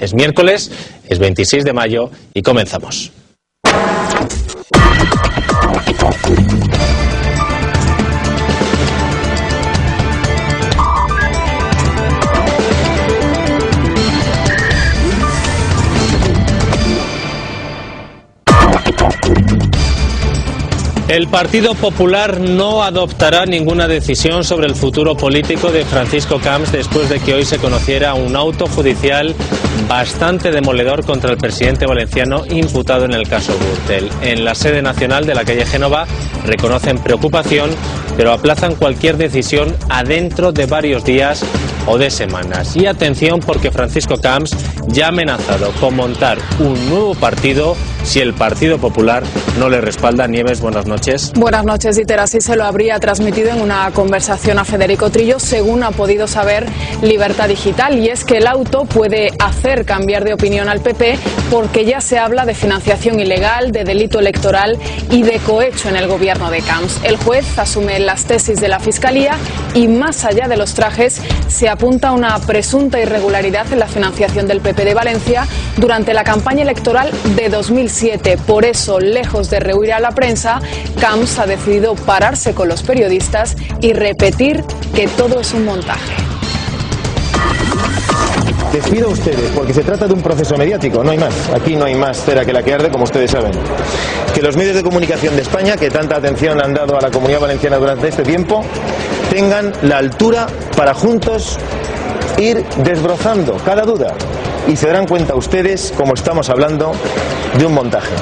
Es miércoles, es 26 de mayo y comenzamos. El Partido Popular no adoptará ninguna decisión sobre el futuro político de Francisco Camps después de que hoy se conociera un auto judicial bastante demoledor contra el presidente valenciano imputado en el caso Gürtel. En la sede nacional de la calle Génova reconocen preocupación, pero aplazan cualquier decisión a dentro de varios días o de semanas. Y atención, porque Francisco Camps ya ha amenazado con montar un nuevo partido si el Partido Popular no le respalda. Nieves, buenas noches. Buenas noches, Dieter. Así se lo habría transmitido en una conversación a Federico Trillo, según ha podido saber Libertad Digital. Y es que el auto puede hacer cambiar de opinión al PP porque ya se habla de financiación ilegal, de delito electoral y de cohecho en el gobierno de Camps. El juez asume las tesis de la Fiscalía y, más allá de los trajes, se apunta una presunta irregularidad en la financiación del PP de Valencia durante la campaña electoral de 2007. Por eso, lejos de rehuir a la prensa, Camps ha decidido pararse con los periodistas y repetir que todo es un montaje. Les pido a ustedes, porque se trata de un proceso mediático, no hay más. Aquí no hay más cera que la que arde, como ustedes saben. Que los medios de comunicación de España, que tanta atención han dado a la Comunidad Valenciana durante este tiempo, tengan la altura para juntos ir desbrozando cada duda. Y se darán cuenta ustedes, como estamos hablando, de un montaje.